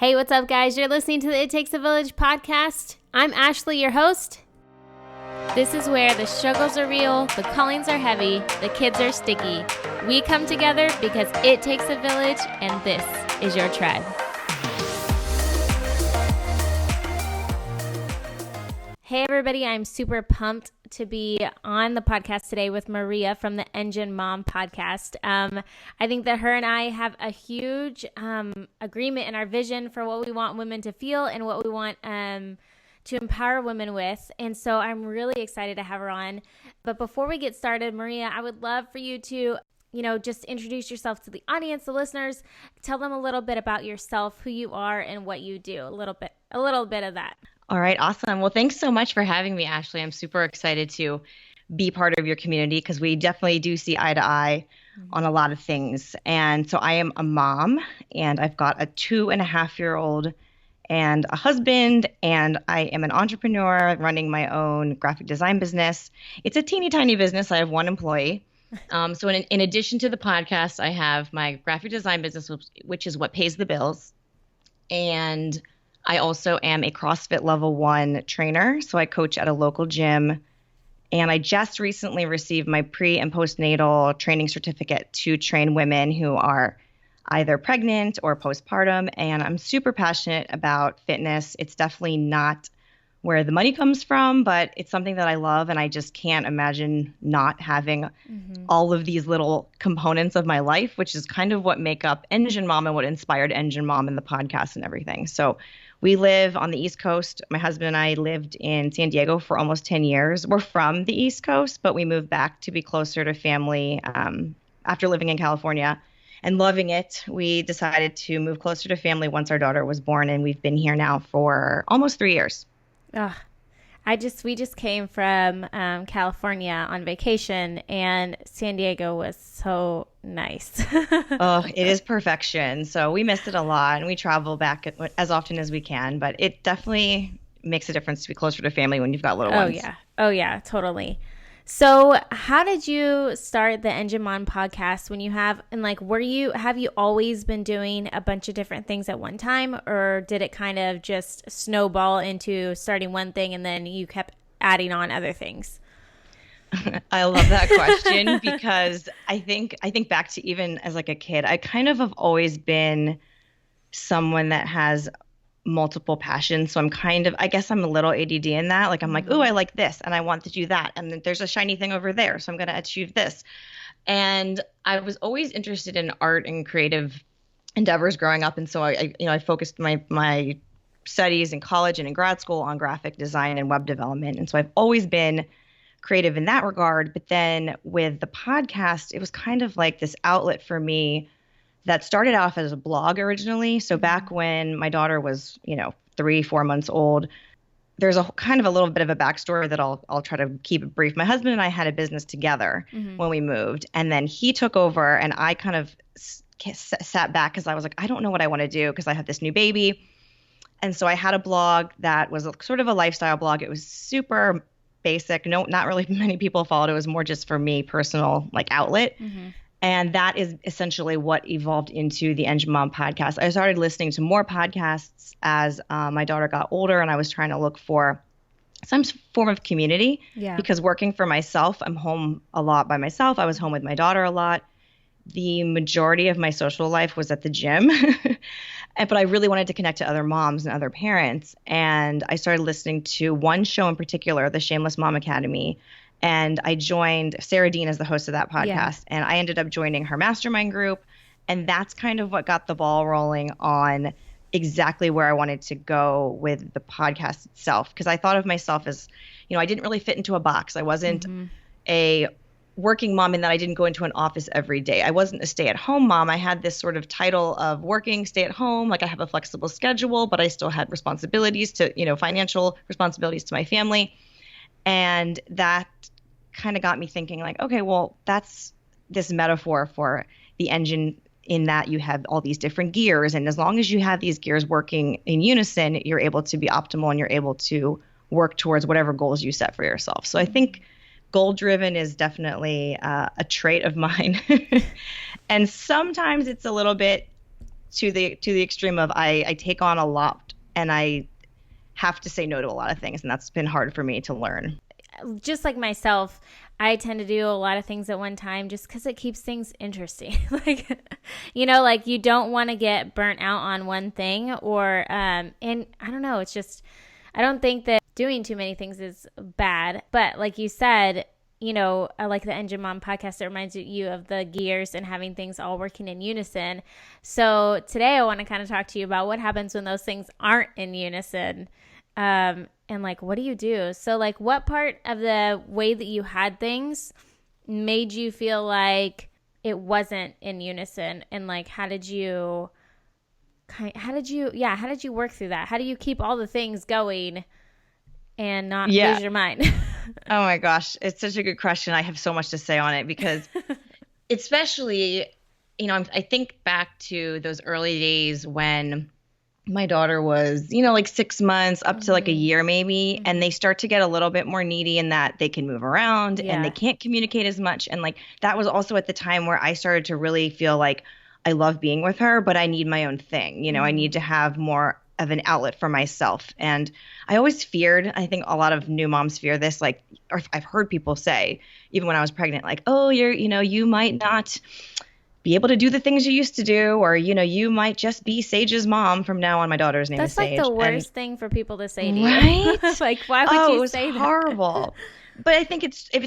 Hey, what's up, guys? You're listening to the It Takes a Village podcast. I'm Ashley, your host. This is where the struggles are real, the callings are heavy, the kids are sticky. We come together because it takes a village, and this is your tribe. Hey, everybody. I'm super pumped to be on the podcast today with Maria from the Engine Mom podcast. I think that her and I have a huge agreement in our vision for what we want women to feel and what we want to empower women with. And so I'm really excited to have her on. But before we get started, Maria, I would love for you to, just introduce yourself to the audience, the listeners. Tell them a little bit about yourself, who you are, and what you do. A little bit of that. All right. Awesome. Well, thanks so much for having me, Ashley. I'm super excited to be part of your community because we definitely do see eye to eye on a lot of things. And so I am a mom, and I've got a 2.5-year-old and a husband, and I am an entrepreneur running my own graphic design business. It's a teeny tiny business. I have one employee. So in addition to the podcast, I have my graphic design business, which is what pays the bills. And I also am a CrossFit Level 1 trainer, so I coach at a local gym. And I just recently received my pre- and postnatal training certificate to train women who are either pregnant or postpartum. And I'm super passionate about fitness. It's definitely not where the money comes from, but it's something that I love, and I just can't imagine not having all of these little components of my life, which is kind of what make up Engine Mom and what inspired Engine Mom and the podcast and everything. So we live on the East Coast. My husband and I lived in San Diego for almost 10 years. We're from the East Coast, but we moved back to be closer to family after living in California and loving it. We decided to move closer to family once our daughter was born, and we've been here now for almost 3 years. Oh, we just came from California on vacation, and San Diego was so nice. Oh, it is perfection. So we missed it a lot, and we travel back as often as we can, but it definitely makes a difference to be closer to family when you've got little ones. Oh yeah, totally. So how did you start the Engine Mom podcast when you have you always been doing a bunch of different things at one time, or did it kind of just snowball into starting one thing and then you kept adding on other things? I love that question because I think back to even as like a kid, I kind of have always been someone that has multiple passions. So I guess I'm a little ADD in that. Like I'm like, oh, I like this and I want to do that. And then there's a shiny thing over there. So I'm going to achieve this. And I was always interested in art and creative endeavors growing up. And so I focused my studies in college and in grad school on graphic design and web development. And so I've always been creative in that regard. But then with the podcast, it was kind of like this outlet for me that started off as a blog originally. So back when my daughter was, 3-4 months old, there's a kind of a little bit of a backstory that I'll try to keep it brief. My husband and I had a business together when we moved, and then he took over, and I kind of sat back because I was like, I don't know what I want to do because I have this new baby. And so I had a blog that was sort of a lifestyle blog. It was super basic. No, not really many people followed. It was more just for me, personal outlet. And that is essentially what evolved into the Engine Mom podcast. I started listening to more podcasts as my daughter got older, and I was trying to look for some form of community. Yeah. Because working for myself, I'm home a lot by myself. I was home with my daughter a lot. The majority of my social life was at the gym. But I really wanted to connect to other moms and other parents. And I started listening to one show in particular, the Shameless Mom Academy. And I joined Sarah Dean as the host of that podcast, and I ended up joining her mastermind group. And that's kind of what got the ball rolling on exactly where I wanted to go with the podcast itself. Because I thought of myself as, I didn't really fit into a box. I wasn't a working mom in that I didn't go into an office every day. I wasn't a stay-at-home mom. I had this sort of title of working, stay at home. Like I have a flexible schedule, but I still had responsibilities to, financial responsibilities to my family. And that kind of got me thinking okay, well, that's this metaphor for the engine in that you have all these different gears. And as long as you have these gears working in unison, you're able to be optimal and you're able to work towards whatever goals you set for yourself. So I think goal-driven is definitely a trait of mine. And sometimes it's a little bit to the extreme of I take on a lot and I have to say no to a lot of things, and that's been hard for me to learn. Just like myself, I tend to do a lot of things at one time just because it keeps things interesting. Like, like you don't want to get burnt out on one thing or, and I don't know, it's just, I don't think that doing too many things is bad. But like you said, I like the Engine Mom podcast. It reminds you of the gears and having things all working in unison. So today I want to kind of talk to you about what happens when those things aren't in unison. And like, what do you do? So like, what part of the way that you had things made you feel like it wasn't in unison? And like, how did you work through that? How do you keep all the things going and not lose your mind? Oh my gosh, it's such a good question. I have so much to say on it because especially, I think back to those early days when my daughter was, like 6 months up to like a year maybe, and they start to get a little bit more needy in that they can move around and they can't communicate as much. And like that was also at the time where I started to really feel like I love being with her, but I need my own thing. I need to have more of an outlet for myself. And I always feared, I think a lot of new moms fear this, like, or I've heard people say, even when I was pregnant, like, oh, you might not be able to do the things you used to do, or, you might just be Sage's mom from now on. My daughter's name is Sage. That's like the worst thing for people to say to you. Right? Like, why would you say that? It was horrible. But I think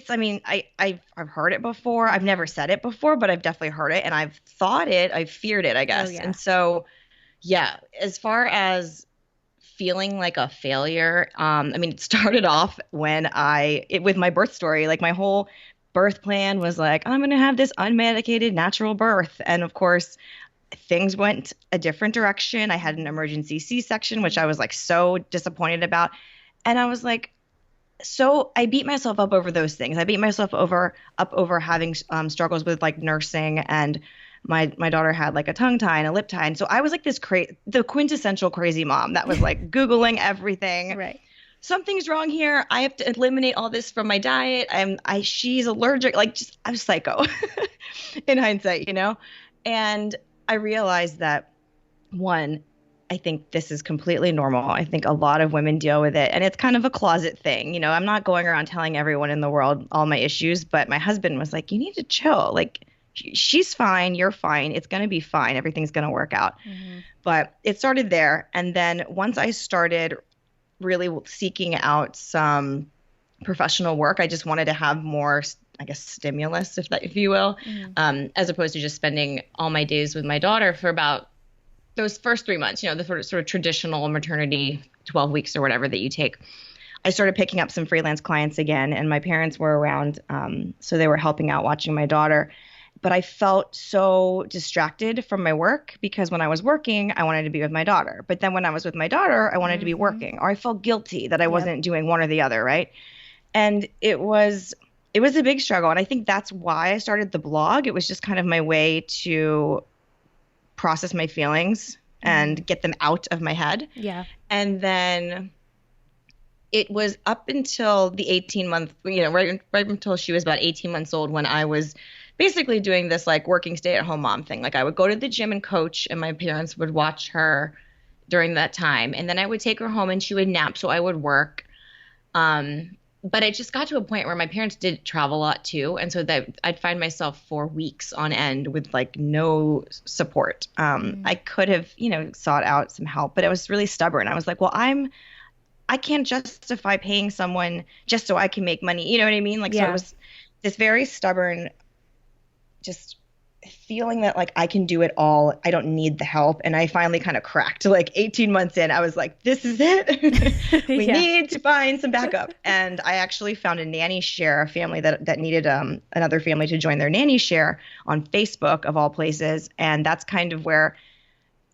I mean, I've heard it before. I've never said it before, but I've definitely heard it, and I've thought it. I've feared it, I guess. Oh, yeah. And so, yeah, as far as feeling like a failure, I mean, it started off when with my birth story, like my whole birth plan was like, I'm going to have this unmedicated natural birth. And of course, things went a different direction. I had an emergency C-section, which I was like so disappointed about. And I was like, so I beat myself up over those things. I beat myself up over having struggles with like nursing, and my daughter had like a tongue tie and a lip tie. And so I was like the quintessential crazy mom that was like Googling everything. Right. Something's wrong here. I have to eliminate all this from my diet. She's allergic. Like, just, I'm psycho in hindsight, And I realized that, one, I think this is completely normal. I think a lot of women deal with it, and it's kind of a closet thing. I'm not going around telling everyone in the world all my issues, but my husband was like, you need to chill. Like, she's fine. You're fine. It's going to be fine. Everything's going to work out. Mm-hmm. But it started there. And then once I started really seeking out some professional work, I just wanted to have more, I guess, stimulus, if you will, as opposed to just spending all my days with my daughter for about those first 3 months, the sort of traditional maternity 12 weeks or whatever that you take. I started picking up some freelance clients again, and my parents were around, so they were helping out watching my daughter. But I felt so distracted from my work because when I was working, I wanted to be with my daughter. But then when I was with my daughter, I wanted to be working, or I felt guilty that I wasn't doing one or the other, right? And it was a big struggle. And I think that's why I started the blog. It was just kind of my way to process my feelings and get them out of my head. Yeah. And then it was up until the 18-month, right until she was about 18 months old when I was basically doing this like working stay-at-home mom thing. Like I would go to the gym and coach, and my parents would watch her during that time. And then I would take her home and she would nap, so I would work. But it just got to a point where my parents did travel a lot too. And so that I'd find myself for weeks on end with like no support. I could have, sought out some help, but I was really stubborn. I was like, well, I can't justify paying someone just so I can make money. You know what I mean? Like, so it was this very stubborn, just feeling that like I can do it all. I don't need the help. And I finally kind of cracked. Like 18 months in, I was like, this is it. We need to find some backup. And I actually found a nanny share, a family that needed another family to join their nanny share on Facebook of all places. And that's kind of where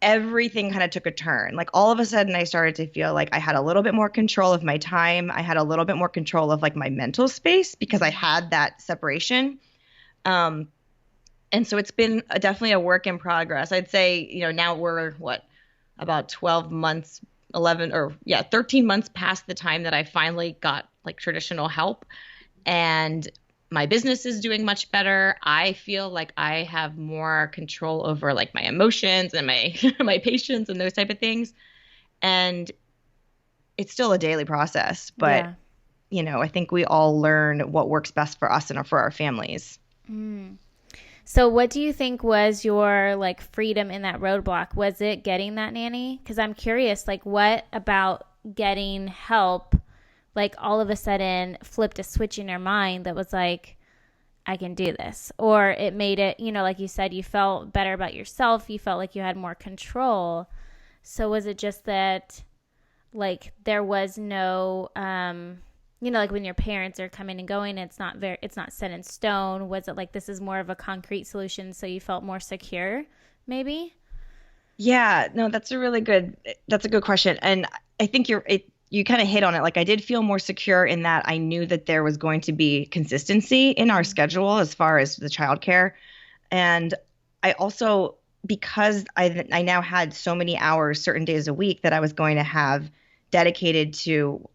everything kind of took a turn. Like all of a sudden I started to feel like I had a little bit more control of my time. I had a little bit more control of like my mental space because I had that separation. And so it's been definitely a work in progress. I'd say, now we're about 12 months, 13 months past the time that I finally got like traditional help. And my business is doing much better. I feel like I have more control over like my emotions and my my patience and those type of things. And it's still a daily process, but Yeah. I think we all learn what works best for us and for our families. So what do you think was your like freedom in that roadblock? Was it getting that nanny? Because I'm curious, like what about getting help, like all of a sudden flipped a switch in your mind that was like, I can do this. Or it made it, like you said, you felt better about yourself. You felt like you had more control. So was it just that like there was no like when your parents are coming and going, it's not set in stone? Was it like this is more of a concrete solution so you felt more secure maybe? Yeah, no, that's a good question. And I think you kind of hit on it. Like I did feel more secure in that I knew that there was going to be consistency in our schedule as far as the childcare. And I also, because I now had so many hours, certain days a week that I was going to have dedicated to,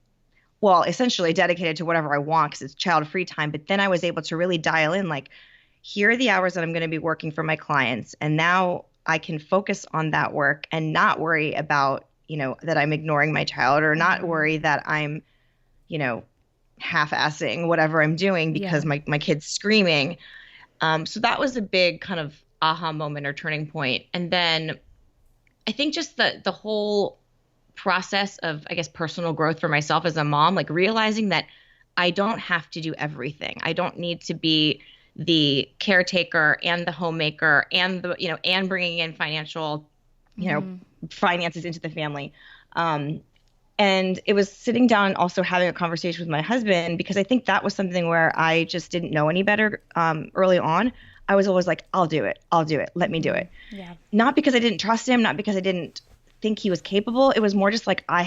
well, essentially dedicated to whatever I want because it's child free time. But then I was able to really dial in like, here are the hours that I'm going to be working for my clients. And now I can focus on that work and not worry about, that I'm ignoring my child or not worry that I'm, half-assing whatever I'm doing because my kid's screaming. So that was a big kind of aha moment or turning point. And then I think just the whole process of, I guess, personal growth for myself as a mom, like realizing that I don't have to do everything. I don't need to be the caretaker and the homemaker and and bringing in financial, finances into the family. And it was sitting down and also having a conversation with my husband, because I think that was something where I just didn't know any better early on. I was always like, I'll do it. Let me do it. Yeah. Not because I didn't trust him, not because I didn't think he was capable. It was more just like I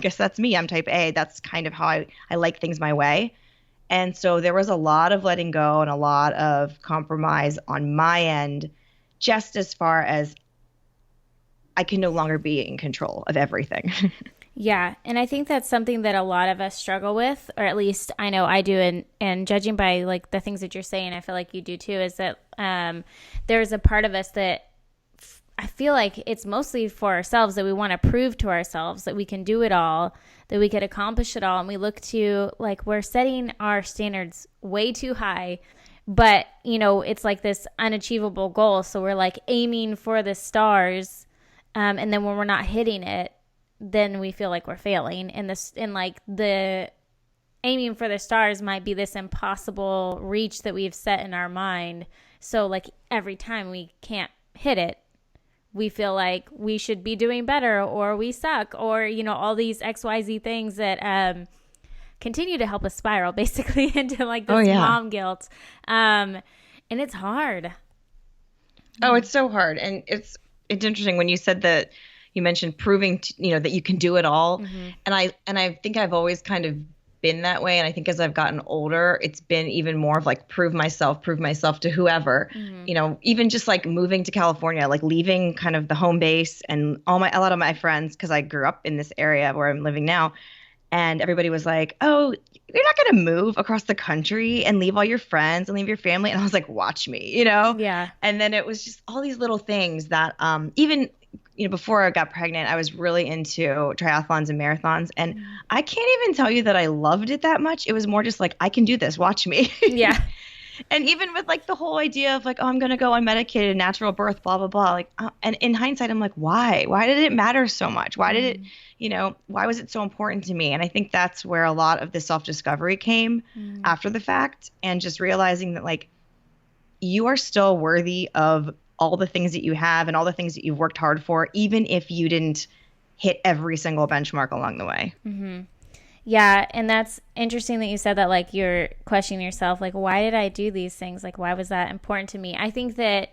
guess that's me. I'm type A. That's kind of how I like things my way. And so there was a lot of letting go and a lot of compromise on my end, just as far as I can no longer be in control of everything. Yeah, and I think that's something that a lot of us struggle with, or at least I know I do, and judging by like the things that you're saying, I feel like you do too, is that there's a part of us that I feel like it's mostly for ourselves, that we want to prove to ourselves that we can do it all, that we could accomplish it all, and we look to like we're setting our standards way too high, but it's like this unachievable goal, so we're like aiming for the stars, and then when we're not hitting it, then we feel like we're failing. And like the aiming for the stars might be this impossible reach that we've set in our mind. So like every time we can't hit it, we feel like we should be doing better, or we suck, or all these XYZ things that continue to help us spiral basically into like this mom guilt. And it's hard. Oh, it's so hard. And it's interesting when you said that. You mentioned proving, that you can do it all. Mm-hmm. And I think I've always kind of been that way. And I think as I've gotten older, it's been even more of like prove myself to whoever, even just like moving to California, like leaving kind of the home base and a lot of my friends, because I grew up in this area where I'm living now. And everybody was like, oh, you're not going to move across the country and leave all your friends and leave your family. And I was like, watch me, Yeah. And then it was just all these little things that even before I got pregnant, I was really into triathlons and marathons. And I can't even tell you that I loved it that much. It was more just like, I can do this. Watch me. Yeah. And even with like the whole idea of like, oh, I'm going to go unmedicated, natural birth, blah, blah, blah. Like, and in hindsight, I'm like, why? Why did it matter so much? Why did it, why was it so important to me? And I think that's where a lot of the self-discovery came after the fact, and just realizing that like, you are still worthy of all the things that you have and all the things that you've worked hard for, even if you didn't hit every single benchmark along the way. Mm-hmm. Yeah. And that's interesting that you said that, like, you're questioning yourself, like, why did I do these things? Like, why was that important to me? I think that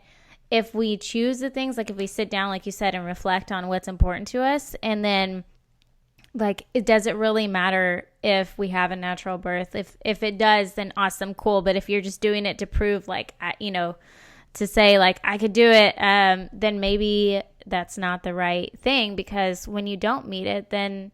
if we choose the things, like if we sit down, like you said, and reflect on what's important to us, and then like, does it really matter if we have a natural birth? If it does, then awesome, cool. But if you're just doing it to prove, like, to say like I could do it, then maybe that's not the right thing, because when you don't meet it, then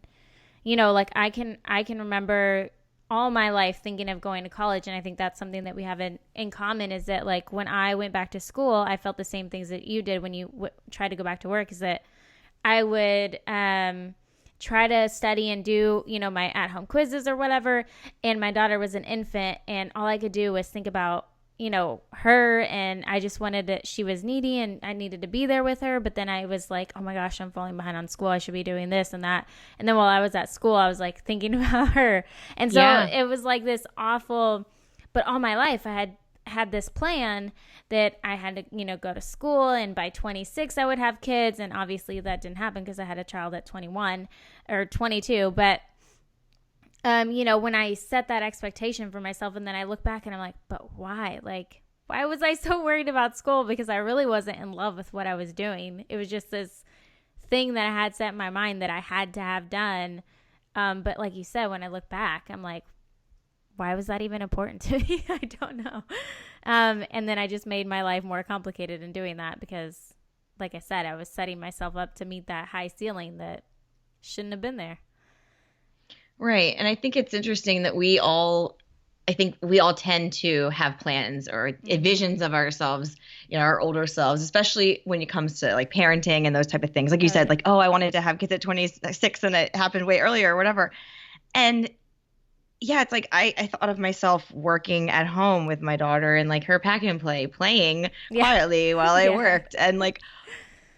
like I can remember all my life thinking of going to college. And I think that's something that we have in common, is that like when I went back to school, I felt the same things that you did when you tried to go back to work, is that I would try to study and do, my at-home quizzes or whatever. And my daughter was an infant, and all I could do was think about, her, and I just wanted to, she was needy and I needed to be there with her. But then I was like, oh my gosh, I'm falling behind on school. I should be doing this and that. And then while I was at school, I was like thinking about her. And so it was like this awful, but all my life I had this plan that I had to, go to school, and by 26 I would have kids. And obviously that didn't happen because I had a child at 21 or 22. But when I set that expectation for myself, and then I look back and I'm like, but why? Like, why was I so worried about school? Because I really wasn't in love with what I was doing. It was just this thing that I had set in my mind that I had to have done. But like you said, when I look back, I'm like, why was that even important to me? I don't know. And then I just made my life more complicated in doing that because, like I said, I was setting myself up to meet that high ceiling that shouldn't have been there. Right. And I think it's interesting that we all tend to have plans or visions of ourselves, our older selves, especially when it comes to like parenting and those type of things. Like you said, like, oh, I wanted to have kids at 26 and it happened way earlier or whatever. And yeah, it's like I thought of myself working at home with my daughter and like her pack and play, playing quietly while I worked, and like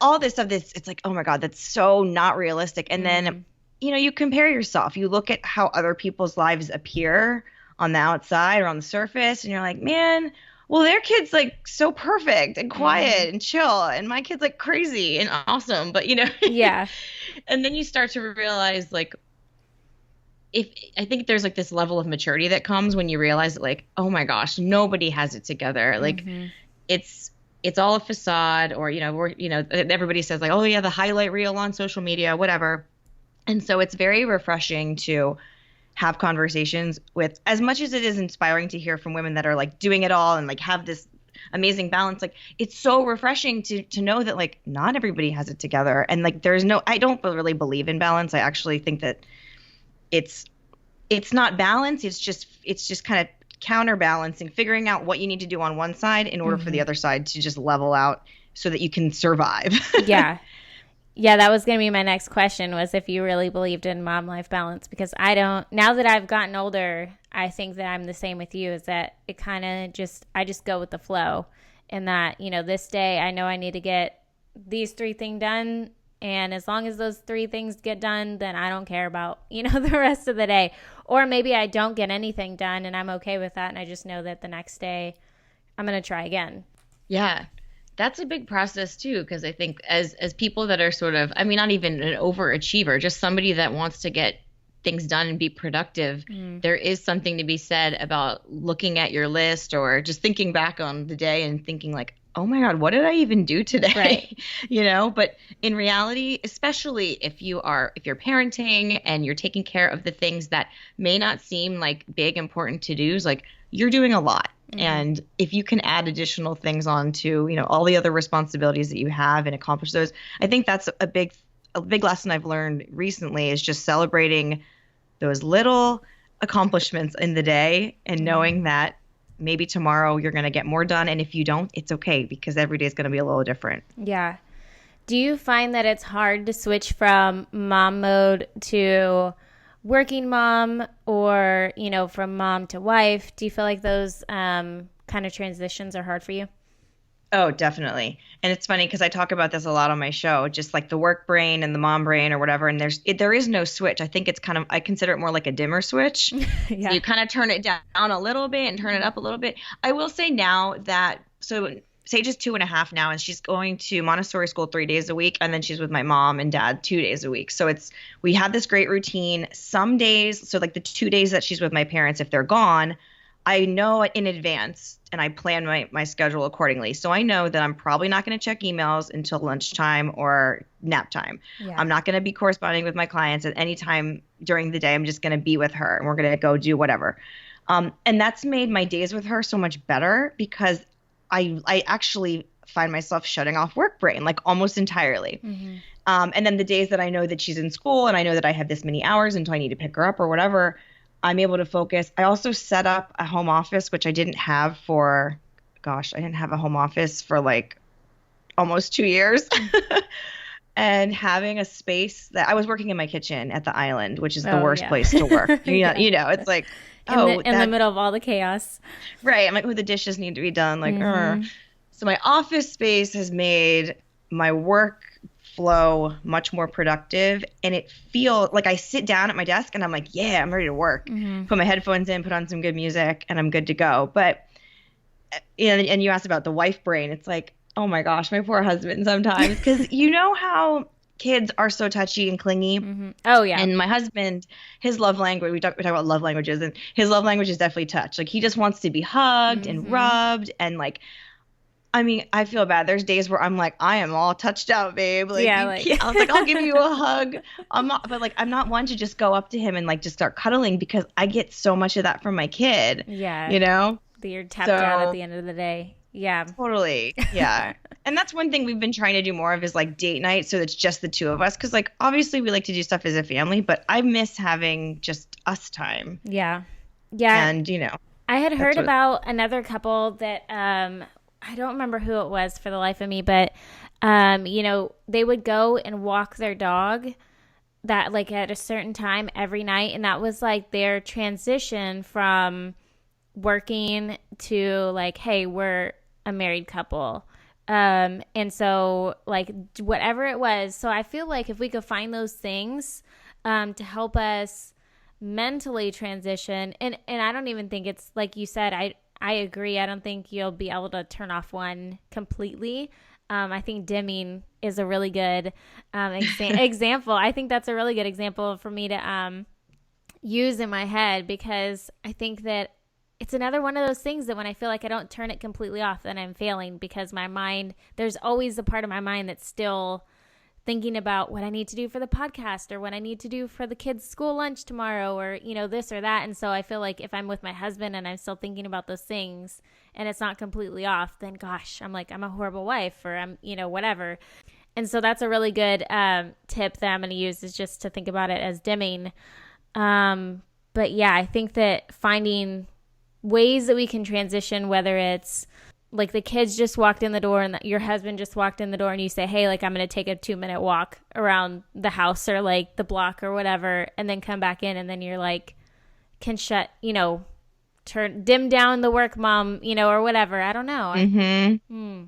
all this stuff. It's like, oh my God, that's so not realistic. And then, you compare yourself. You look at how other people's lives appear on the outside or on the surface, and you're like, man, well, their kid's like so perfect and quiet and chill, and my kid's like crazy and awesome. But and then you start to realize like, I think there's like this level of maturity that comes when you realize that like, oh my gosh, nobody has it together. Like it's all a facade, or, everybody says like, oh yeah, the highlight reel on social media, whatever. And so it's very refreshing to have conversations with, as much as it is inspiring to hear from women that are like doing it all and like have this amazing balance. Like it's so refreshing to know that like not everybody has it together. And like I don't really believe in balance. I actually think that it's not balance. It's just kind of counterbalancing, figuring out what you need to do on one side in order for the other side to just level out so that you can survive. Yeah, that was going to be my next question, was if you really believed in mom life balance, because I don't. Now that I've gotten older, I think that I'm the same with you, is that it kind of I just go with the flow, and that, this day I know I need to get these 3 things done. And as long as those 3 things get done, then I don't care about, the rest of the day. Or maybe I don't get anything done and I'm okay with that. And I just know that the next day I'm going to try again. Yeah. That's a big process too, because I think as people that are sort of, I mean, not even an overachiever, just somebody that wants to get things done and be productive, there is something to be said about looking at your list or just thinking back on the day and thinking like, oh my God, what did I even do today? Right. But in reality, especially if you're parenting and you're taking care of the things that may not seem like big, important to-dos, like you're doing a lot. And if you can add additional things on to, all the other responsibilities that you have and accomplish those, I think that's a big lesson I've learned recently, is just celebrating those little accomplishments in the day and knowing that maybe tomorrow you're going to get more done. And if you don't, it's okay, because every day is going to be a little different. Yeah. Do you find that it's hard to switch from mom mode to working mom, or, from mom to wife? Do you feel like those kind of transitions are hard for you? Oh, definitely. And it's funny because I talk about this a lot on my show, just like the work brain and the mom brain or whatever. And there is no switch. I think I consider it more like a dimmer switch. Yeah. You kind of turn it down a little bit and turn it up a little bit. I will say now that, so Sage is 2.5 now, and she's going to Montessori school 3 days a week. And then she's with my mom and dad 2 days a week. So we have this great routine. Some days, so like the 2 days that she's with my parents, if they're gone, I know in advance and I plan my schedule accordingly. So I know that I'm probably not going to check emails until lunchtime or nap time. Yeah. I'm not going to be corresponding with my clients at any time during the day. I'm just going to be with her and we're going to go do whatever. And that's made my days with her so much better, because I actually find myself shutting off work brain like almost entirely. And then the days that I know that she's in school and I know that I have this many hours until I need to pick her up or whatever, I'm able to focus. I also set up a home office, which I didn't have for, gosh, I didn't have a home office for like almost 2 years. And having a space that I was working in my kitchen at the island, which is the Oh, worst yeah. place to work. Yeah. It's like, In the middle of all the chaos. right. I'm like, oh, the dishes need to be done. Like, Mm-hmm. So my office space has made my work flow much more productive, and it feels like I sit down at my desk and I'm like, yeah, I'm ready to work. Mm-hmm. Put my headphones in, put on some good music, and I'm good to go. But and you asked about the wife brain. It's like, oh my gosh, my poor husband sometimes, because you know how kids are so touchy and clingy. Mm-hmm. Oh, yeah. And my husband, his love language, we talk about love languages, and his love language is definitely touch. Like he just wants to be hugged and Mm-hmm. rubbed, and like, I mean, I feel bad. There's days where I'm like, I am all touched out, babe. Like Yeah, you like can't. I was like, I'll give you a hug. I'm not, but like, I'm not one to just go up to him and like just start cuddling, because I get so much of that from my kid. Yeah. You're tapped out at the end of the day. Yeah. Totally. Yeah. And that's one thing we've been trying to do more of, is like date night. So it's just the two of us. Cause like, obviously we like to do stuff as a family, but I miss having just us time. Yeah. Yeah. And I had heard about another couple that I don't remember who it was for the life of me, but they would go and walk their dog that like at a certain time every night, and that was like their transition from working to like, hey, we're a married couple. And so like whatever it was. So I feel like if we could find those things to help us mentally transition, and I don't even think it's like you said, I agree. I don't think you'll be able to turn off one completely. I think dimming is a really good example. I think that's a really good example for me to use in my head, because I think that it's another one of those things that when I feel like I don't turn it completely off, then I'm failing, because my mind, there's always a part of my mind that's still thinking about what I need to do for the podcast, or what I need to do for the kids' school lunch tomorrow, or, this or that. And so I feel like if I'm with my husband and I'm still thinking about those things and it's not completely off, then gosh, I'm like, I'm a horrible wife, or I'm, whatever. And so that's a really good tip that I'm going to use, is just to think about it as dimming. But yeah, I think that finding ways that we can transition, whether it's like the kids just walked in the door and your husband just walked in the door and you say, hey, like I'm going to take a 2-minute walk around the house or like the block or whatever, and then come back in, and then you're like, can dim down the work mom, or whatever. I don't know. Mm-hmm.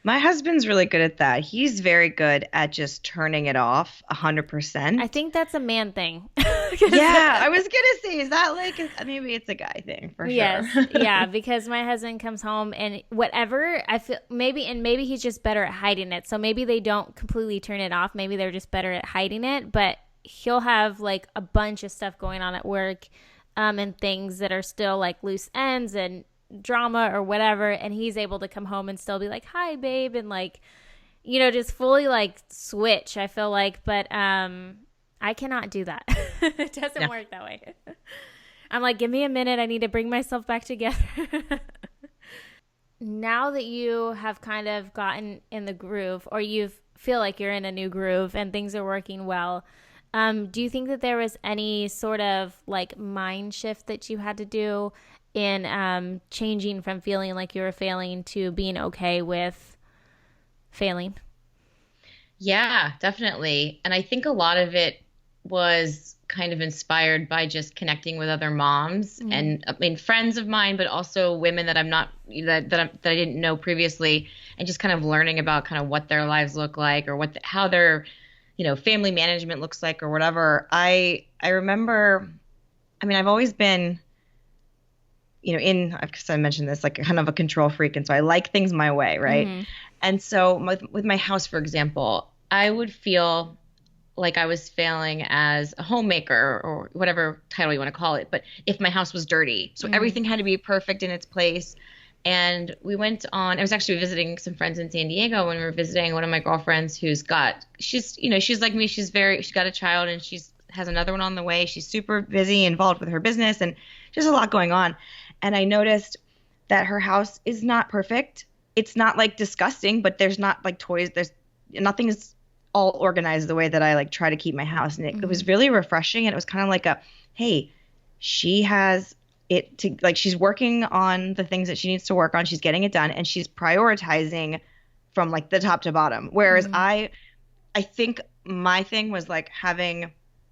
My husband's really good at that. He's very good at just turning it off 100%. I think that's a man thing. Yeah, I was gonna say, is that like, maybe it's a guy thing for yes, sure. Yeah, because my husband comes home and whatever, I feel maybe he's just better at hiding it. So maybe they don't completely turn it off. Maybe they're just better at hiding it. But he'll have like a bunch of stuff going on at work, and things that are still like loose ends and drama or whatever, and he's able to come home and still be like, hi babe, and like just fully like switch, I feel like. But I cannot do that. It doesn't work that way. I'm like, give me a minute, I need to bring myself back together. Now that you have kind of gotten in the groove, or you feel like you're in a new groove and things are working well, do you think that there was any sort of like mind shift that you had to do in changing from feeling like you were failing to being okay with failing? Yeah, definitely. And I think a lot of it was kind of inspired by just connecting with other moms, and I mean friends of mine, but also women that I'm not that I didn't know previously, and just kind of learning about kind of what their lives look like, or how their family management looks like, or whatever. I remember, I mean, I've always been because I mentioned this, like kind of a control freak. And so I like things my way. Right. Mm-hmm. And so with my house, for example, I would feel like I was failing as a homemaker, or whatever title you want to call it. But if my house was dirty, so everything had to be perfect in its place. And I was actually visiting some friends in San Diego when we were visiting one of my girlfriends she's like me. She's got a child, and has another one on the way. She's super busy, involved with her business, and just a lot going on. And I noticed that her house is not perfect. It's not like disgusting, but there's not like toys. Nothing is all organized the way that I like try to keep my house. And it was really refreshing. And it was kind of like hey, she has it to like, she's working on the things that she needs to work on. She's getting it done, and she's prioritizing from like the top to bottom. Whereas I think my thing was like having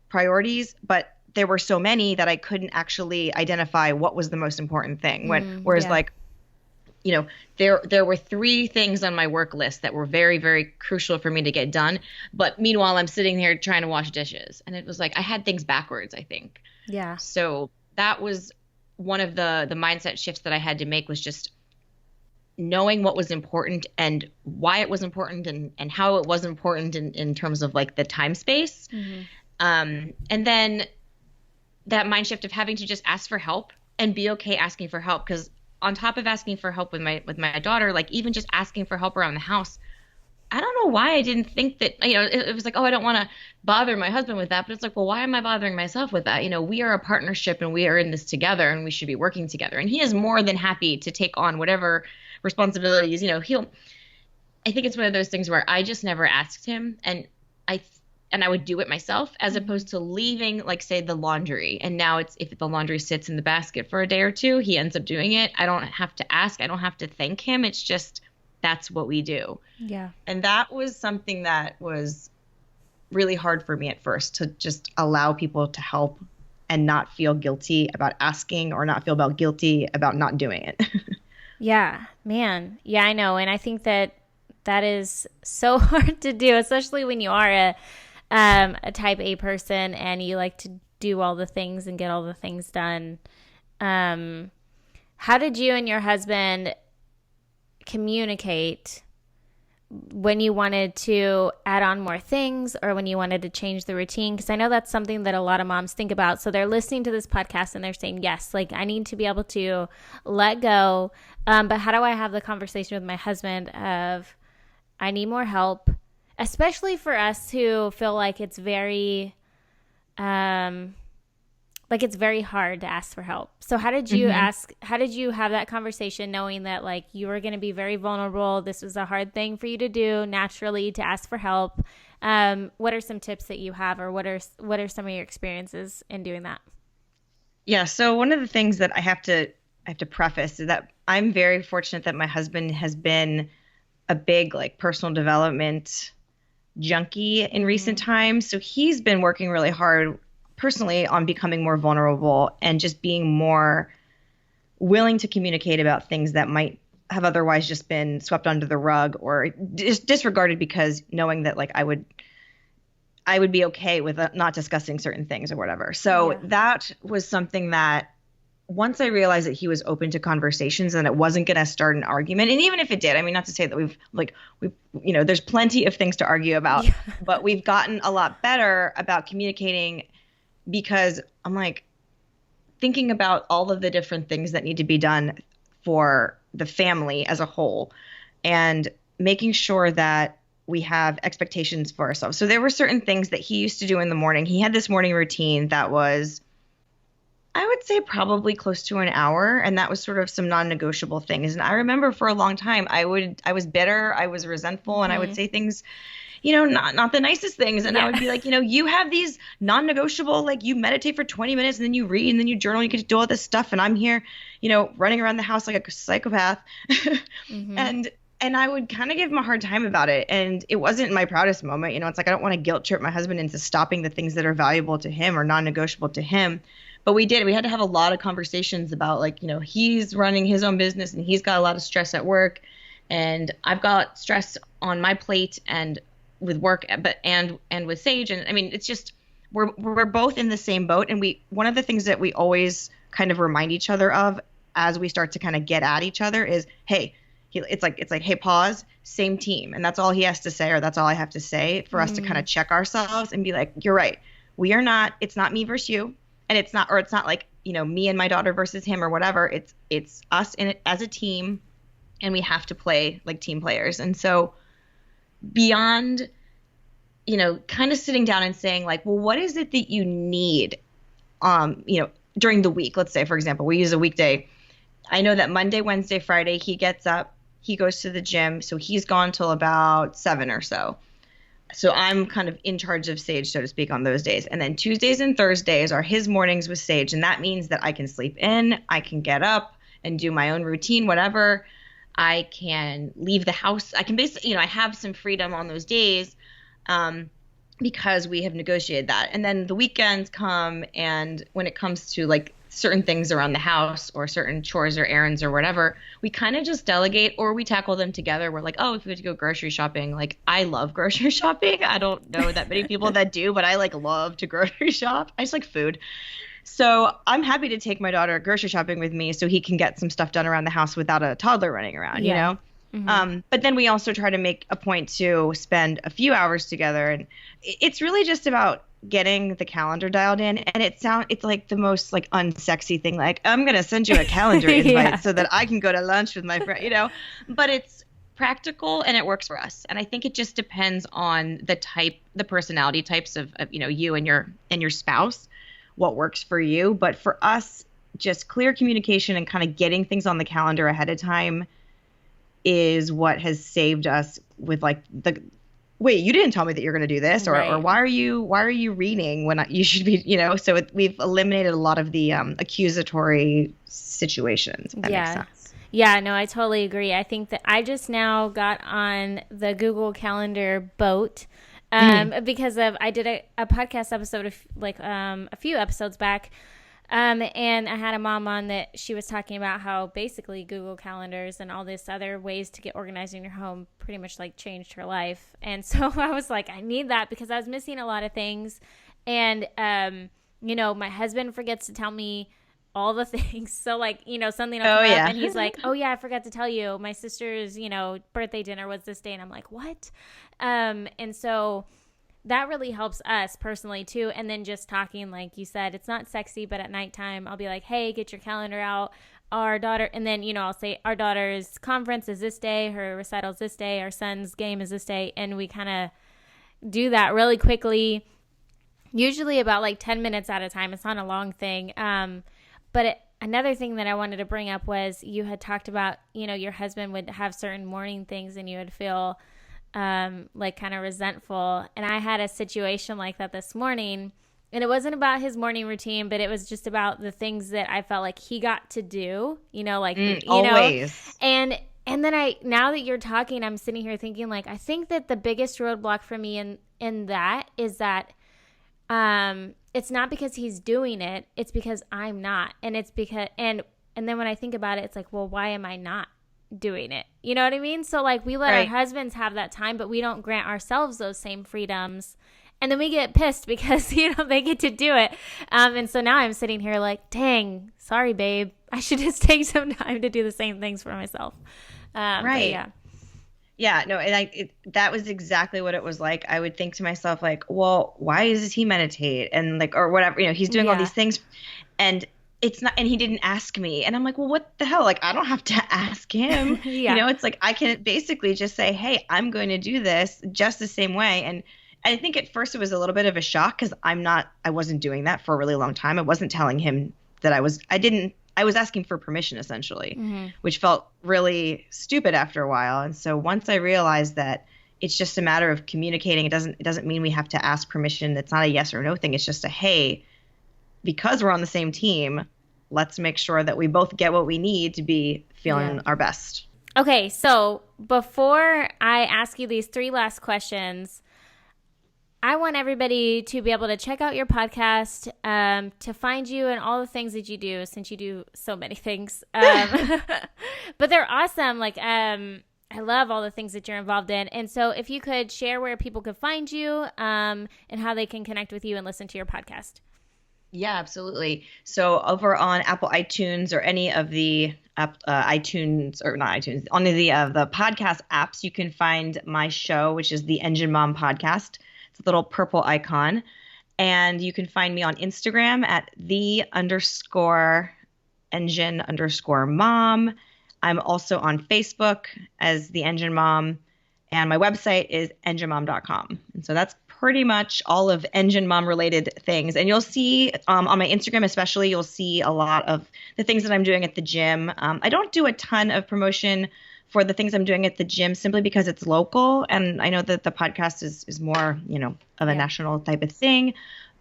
priorities, but there were so many that I couldn't actually identify what was the most important thing. Whereas like, you know, there were 3 things on my work list that were very, very crucial for me to get done. But meanwhile, I'm sitting here trying to wash dishes. And it was like I had things backwards, I think. Yeah. So that was one of the mindset shifts that I had to make, was just knowing what was important and why it was important and how it was important in terms of like the time space. And then that mind shift of having to just ask for help and be okay asking for help. Because on top of asking for help with my daughter, like even just asking for help around the house, I don't know why I didn't think that, you know, it was like, oh, I don't want to bother my husband with that. But it's like, well, why am I bothering myself with that? You know, we are a partnership and we are in this together and we should be working together. And he is more than happy to take on whatever responsibilities, you know, I think it's one of those things where I just never asked him, and I would do it myself, as opposed to leaving, like, say, the laundry. And now it's, if the laundry sits in the basket for a day or two, he ends up doing it. I don't have to ask. I don't have to thank him. It's just, that's what we do. Yeah. And that was something that was really hard for me at first, to just allow people to help and not feel guilty about asking, or not feel guilty about not doing it. Yeah, man. Yeah, I know. And I think that is so hard to do, especially when you are a type A person and you like to do all the things and get all the things done. How did you and your husband communicate when you wanted to add on more things, or when you wanted to change the routine? Because I know that's something that a lot of moms think about. So they're listening to this podcast and they're saying, yes, like I need to be able to let go. But how do I have the conversation with my husband of, I need more help, especially for us who feel like it's very, it's very hard to ask for help. So how did you how did you have that conversation, knowing that like you were going to be very vulnerable? This was a hard thing for you to do naturally, to ask for help. What are some tips that you have, or what are some of your experiences in doing that? Yeah. So one of the things that I have to preface is that I'm very fortunate that my husband has been a big like personal development junkie in recent times. So he's been working really hard personally on becoming more vulnerable and just being more willing to communicate about things that might have otherwise just been swept under the rug or disregarded, because knowing that like I would be okay with not discussing certain things or whatever. So that was something that once I realized that he was open to conversations and it wasn't going to start an argument, and even if it did, I mean, not to say that we've you know, there's plenty of things to argue about, but we've gotten a lot better about communicating, because I'm like thinking about all of the different things that need to be done for the family as a whole, and making sure that we have expectations for ourselves. So there were certain things that he used to do in the morning. He had this morning routine that was, I would say, probably close to an hour. And that was sort of some non-negotiable things. And I remember for a long time, I was bitter, I was resentful, and I would say things, you know, not the nicest things. And I would be like, you know, you have these non-negotiable, like you meditate for 20 minutes and then you read and then you journal, you get to do all this stuff. And I'm here, you know, running around the house like a psychopath. And I would kind of give him a hard time about it. And it wasn't my proudest moment. You know, it's like I don't want to guilt trip my husband into stopping the things that are valuable to him or non-negotiable to him. But we did. We had to have a lot of conversations about, like, you know, he's running his own business and he's got a lot of stress at work. And I've got stress on my plate and with work, and with Sage. And I mean, it's just we're both in the same boat. And one of the things that we always kind of remind each other of as we start to kind of get at each other is, hey, it's like, hey, pause, same team. And that's all he has to say, or that's all I have to say, for us to kind of check ourselves and be like, you're right. We are not, it's not me versus you. And it's not like, you know, me and my daughter versus him or whatever. It's us in it as a team, and we have to play like team players. And so beyond, you know, kind of sitting down and saying like, well, what is it that you need, you know, during the week? Let's say, for example, we use a weekday. I know that Monday, Wednesday, Friday, he gets up, he goes to the gym. So he's gone till about 7 or so. So I'm kind of in charge of Sage, so to speak, on those days. And then Tuesdays and Thursdays are his mornings with Sage. And that means that I can sleep in, I can get up and do my own routine, whatever. I can leave the house. I can basically, I have some freedom on those days because we have negotiated that. And then the weekends come, and when it comes to like certain things around the house or certain chores or errands or whatever, we kind of just delegate or we tackle them together. We're like, oh, if we have to go grocery shopping, like I love grocery shopping. I don't know that many people that do, but I like love to grocery shop. I just like food. So I'm happy to take my daughter grocery shopping with me so he can get some stuff done around the house without a toddler running around, you know? Mm-hmm. But then we also try to make a point to spend a few hours together. And it's really just about getting the calendar dialed in. And it's like the most like unsexy thing. Like, I'm going to send you a calendar invite so that I can go to lunch with my friend, but it's practical and it works for us. And I think it just depends on the personality types of you and your spouse, what works for you. But for us, just clear communication and kind of getting things on the calendar ahead of time is what has saved us with like wait, you didn't tell me that you're going to do this, or why are you reading when you should be, so we've eliminated a lot of the accusatory situations, if that makes sense. Yeah, no, I totally agree. I think that I just now got on the Google Calendar boat because I did a podcast episode a few episodes back. And I had a mom on that she was talking about how basically Google Calendars and all this other ways to get organized in your home pretty much like changed her life. And so I was like, I need that because I was missing a lot of things. And, my husband forgets to tell me all the things. So like, something will come up and he's like, oh yeah, I forgot to tell you my sister's, birthday dinner was this day. And I'm like, what? And so that really helps us personally too. And then just talking, like you said, it's not sexy, but at nighttime I'll be like, hey, get your calendar out. Our daughter, and then, I'll say our daughter's conference is this day, her recital's this day, our son's game is this day. And we kind of do that really quickly, usually about like 10 minutes at a time. It's not a long thing. Another thing that I wanted to bring up was you had talked about, your husband would have certain morning things and you would feel like kind of resentful. And I had a situation like that this morning, and it wasn't about his morning routine, but it was just about the things that I felt like he got to do, always. And then now that you're talking, I'm sitting here thinking like, I think that the biggest roadblock for me in that is that, it's not because he's doing it, it's because I'm not. And it's because, and then when I think about it, it's like, well, why am I not doing it? You know what I mean? So like we let our husbands have that time, but we don't grant ourselves those same freedoms, and then we get pissed because they get to do it. And so now I'm sitting here like, dang, sorry babe, I should just take some time to do the same things for myself. Yeah, no, and that was exactly what it was like. I would think to myself like, well, why does he meditate and like, or whatever, he's doing all these things, and it's not, and he didn't ask me. And I'm like, well, what the hell? Like, I don't have to ask him. It's like, I can basically just say, hey, I'm going to do this just the same way. And I think at first it was a little bit of a shock because I wasn't doing that for a really long time. I wasn't telling him that I was asking for permission essentially, which felt really stupid after a while. And so once I realized that it's just a matter of communicating, it doesn't mean we have to ask permission. It's not a yes or no thing. It's just a, hey, because we're on the same team, let's make sure that we both get what we need to be feeling our best. Okay, so before I ask you these 3 last questions, I want everybody to be able to check out your podcast, to find you and all the things that you do, since you do so many things. But they're awesome. Like, I love all the things that you're involved in. And so if you could share where people could find you and how they can connect with you and listen to your podcast. Yeah, absolutely. So over on Apple iTunes or any of the iTunes, or not iTunes, on the podcast apps, you can find my show, which is the Engine Mom Podcast. It's a little purple icon. And you can find me on Instagram at _engine_mom. I'm also on Facebook as the Engine Mom. And my website is enginemom.com. And so that's pretty much all of Engine Mom related things. And you'll see on my Instagram especially, you'll see a lot of the things that I'm doing at the gym. I don't do a ton of promotion for the things I'm doing at the gym simply because it's local. And I know that the podcast is more, of a national type of thing.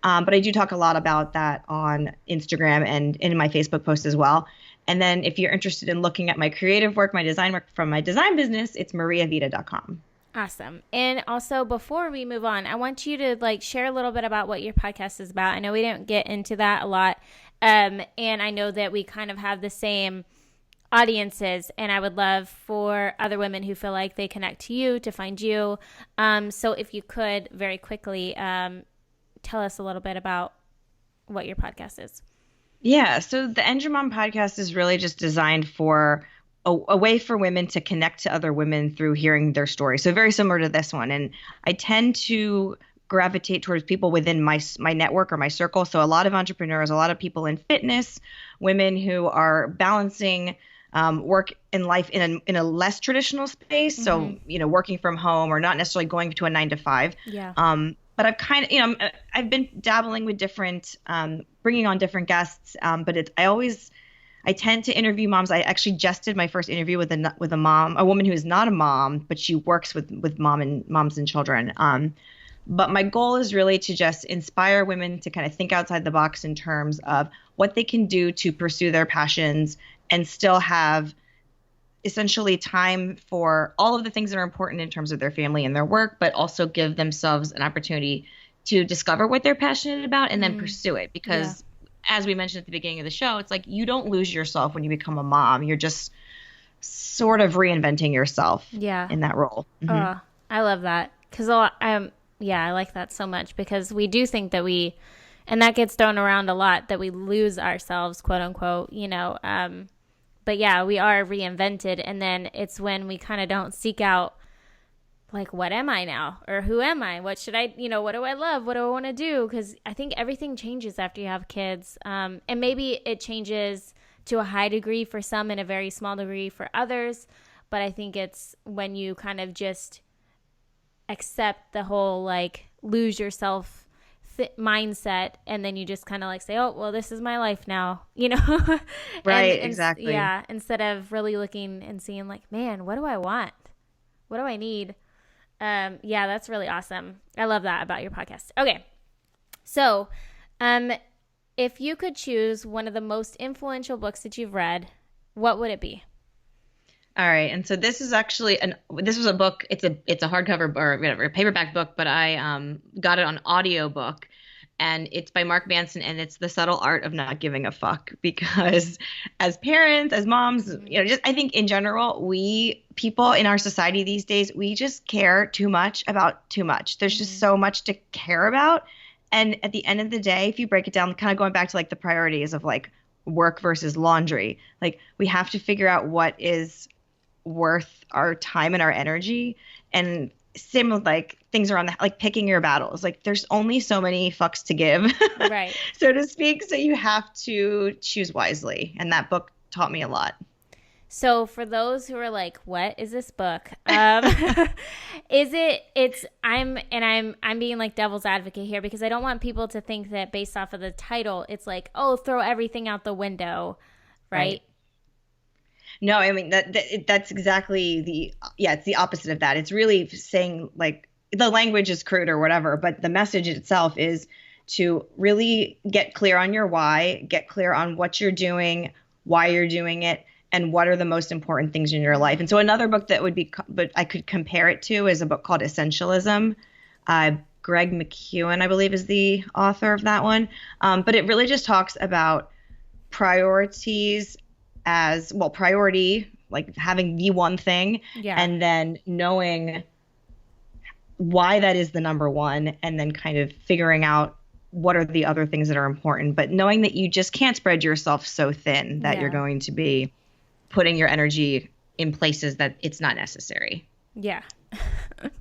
But I do talk a lot about that on Instagram and in my Facebook post as well. And then if you're interested in looking at my creative work, my design work from my design business, it's mariavita.com. Awesome. And also, before we move on, I want you to share a little bit about what your podcast is about. I know we didn't get into that a lot. And I know that we kind of have the same audiences, and I would love for other women who feel like they connect to you to find you. So if you could very quickly tell us a little bit about what your podcast is. Yeah, so the Engine Mom podcast is really just designed for a way for women to connect to other women through hearing their story. So very similar to this one. And I tend to gravitate towards people within my network or my circle. So a lot of entrepreneurs, a lot of people in fitness, women who are balancing work and life in a less traditional space. So, working from home or not necessarily going to a 9-to-5. Yeah. But I've kind of, I've been dabbling with different, bringing on different guests. But I tend to interview moms. I actually just did my first interview with a mom, a woman who is not a mom, but she works with moms and children. But my goal is really to just inspire women to kind of think outside the box in terms of what they can do to pursue their passions and still have essentially time for all of the things that are important in terms of their family and their work, but also give themselves an opportunity to discover what they're passionate about and then pursue it. Because as we mentioned at the beginning of the show, it's like you don't lose yourself when you become a mom. You're just sort of reinventing yourself in that role. Mm-hmm. Oh, I love that. Because I like that so much, because we do think that and that gets thrown around a lot, that we lose ourselves, quote unquote, but yeah, we are reinvented. And then it's when we kind of don't seek out, what am I now? Or who am I? What should I, what do I love? What do I want to do? Because I think everything changes after you have kids. And maybe it changes to a high degree for some and a very small degree for others. But I think it's when you kind of just accept the whole, lose yourself mindset, and then you just kind of say, oh, well, this is my life now, Right. Exactly. Yeah. Instead of really looking and seeing man, what do I want? What do I need? Yeah, that's really awesome. I love that about your podcast. Okay. So, if you could choose one of the most influential books that you've read, what would it be? All right. And so this is actually this was a book. It's a hardcover or whatever, a paperback book, but I got it on audiobook, and it's by Mark Manson, and it's The Subtle Art of Not Giving a Fuck. Because as parents, as moms, just I think in general, people in our society these days, we just care too much about too much. There's just so much to care about. And at the end of the day, if you break it down, kind of going back to the priorities of work versus laundry, we have to figure out what is worth our time and our energy. And same with things around picking your battles. There's only so many fucks to give, right, so to speak. So you have to choose wisely. And that book taught me a lot. So for those who are what is this book? I'm being devil's advocate here, because I don't want people to think that based off of the title, it's oh, throw everything out the window. Right. No, I mean that's exactly it's the opposite of that. It's really saying the language is crude or whatever, but the message itself is to really get clear on your why, get clear on what you're doing, why you're doing it, and what are the most important things in your life. And so another book that but I could compare it to is a book called Essentialism. Greg McKeown, I believe, is the author of that one. But it really just talks about priorities as well, priority, having the one thing, and then knowing why that is the number one, and then kind of figuring out what are the other things that are important, but knowing that you just can't spread yourself so thin that you're going to be putting your energy in places that it's not necessary. Yeah.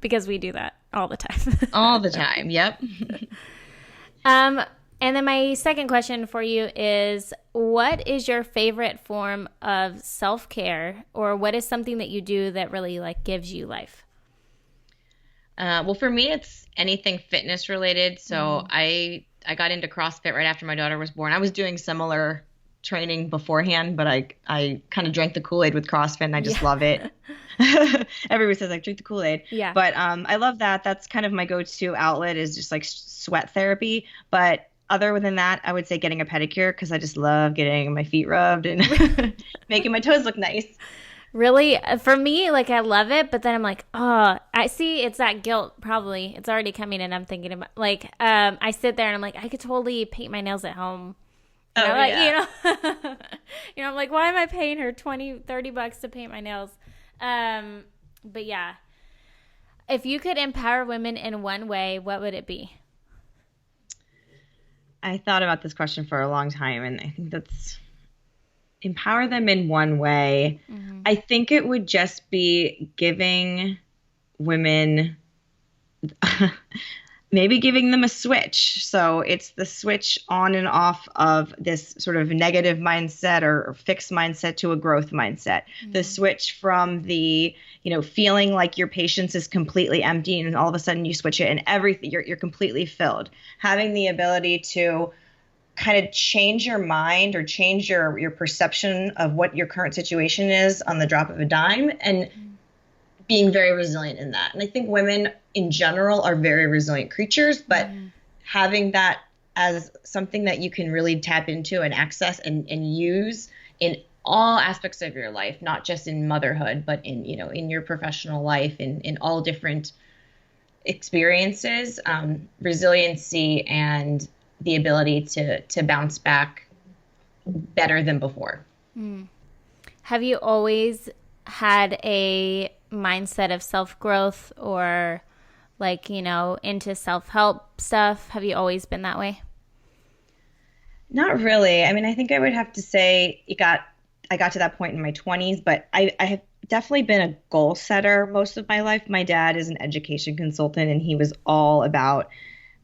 Because we do that all the time. All the time. Yep. And then my second question for you is, what is your favorite form of self-care, or what is something that you do that really gives you life? Well, for me, it's anything fitness related. So I got into CrossFit right after my daughter was born. I was doing similar training beforehand, but I kind of drank the Kool-Aid with CrossFit and I just love it. Everybody says like drink the Kool-Aid. Yeah. But I love that. That's kind of my go-to outlet is just like sweat therapy. But other than that, I would say getting a pedicure because I just love getting my feet rubbed and making my toes look nice. Really, for me, like I love it, but then I'm like, oh, I see it's that guilt probably. It's already coming and I'm thinking about like, I sit there and I'm like, I could totally paint my nails at home. You know, like, I'm like, why am I paying her $20-$30 to paint my nails? But yeah, if you could empower women in one way, what would it be? I thought about this question for a long time, and I think that's empower them in one way. Mm-hmm. I think it would just be giving women maybe giving them a switch. So it's the switch on and off of this sort of negative mindset or fixed mindset to a growth mindset. Mm-hmm. The switch from the, feeling like your patience is completely empty and all of a sudden you switch it and everything, you're completely filled. Having the ability to kind of change your mind or change your perception of what your current situation is on the drop of a dime and being very resilient in that. And I think women in general are very resilient creatures, but having that as something that you can really tap into and access and use in all aspects of your life, not just in motherhood, but in your professional life, in all different experiences, resiliency and the ability to bounce back better than before. Have you always had a mindset of self-growth or into self-help stuff? Have you always been that way? Not really. I mean, I think I would have to say I got to that point in my 20s, but I have definitely been a goal setter most of my life. My dad is an education consultant and he was all about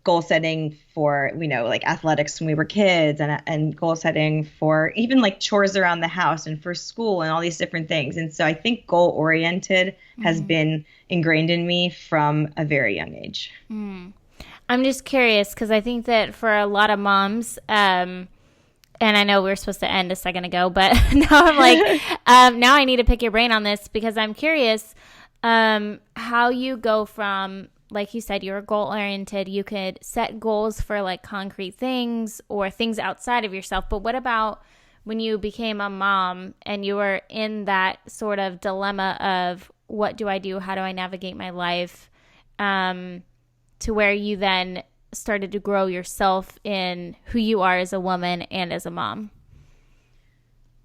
goal setting for, like athletics when we were kids and goal setting for even like chores around the house and for school and all these different things. And so I think goal oriented has been ingrained in me from a very young age. I'm just curious because I think that for a lot of moms, and I know we were supposed to end a second ago, but now I'm like, now I need to pick your brain on this because I'm curious how you go from, like you said, you're goal oriented. You could set goals for like concrete things or things outside of yourself. But what about when you became a mom and you were in that sort of dilemma of what do I do? How do I navigate my life? To where you then started to grow yourself in who you are as a woman and as a mom.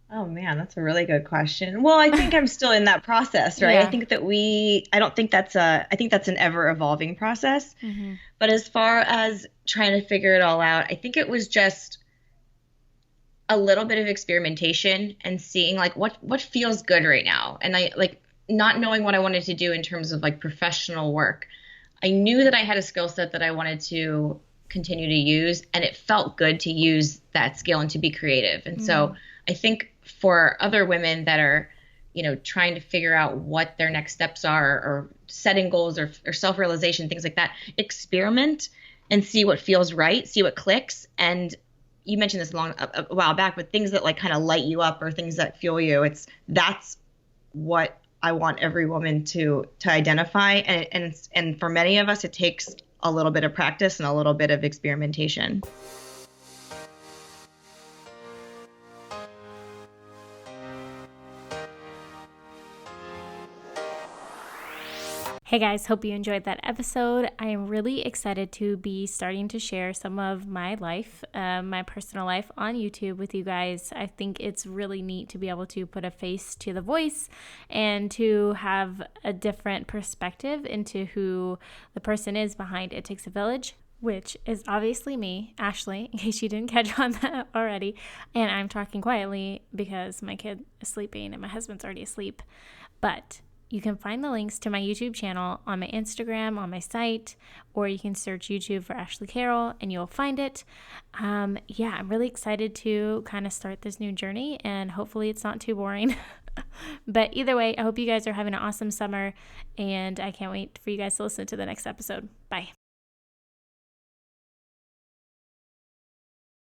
Oh man, that's a really good question. Well, I think I'm still in that process, right? Yeah. I think I think that's an ever evolving process. But as far as trying to figure it all out, I think it was just a little bit of experimentation and seeing like what feels good right now. And I like not knowing what I wanted to do in terms of like professional work. I knew that I had a skill set that I wanted to continue to use, and it felt good to use that skill and to be creative. And so I think for other women that are, trying to figure out what their next steps are or setting goals or self-realization, things like that, experiment and see what feels right, see what clicks. And you mentioned this a while back, but things that like kind of light you up or things that fuel you, that's what I want every woman to identify. And for many of us, it takes a little bit of practice and a little bit of experimentation. Hey guys, hope you enjoyed that episode. I am really excited to be starting to share some of my life, my personal life on YouTube with you guys. I think it's really neat to be able to put a face to the voice and to have a different perspective into who the person is behind It Takes a Village, which is obviously me, Ashley, in case you didn't catch on that already. And I'm talking quietly because my kid is sleeping and my husband's already asleep. But you can find the links to my YouTube channel on my Instagram, on my site, or you can search YouTube for Ashley Carroll and you'll find it. I'm really excited to kind of start this new journey and hopefully it's not too boring. But either way, I hope you guys are having an awesome summer and I can't wait for you guys to listen to the next episode. Bye.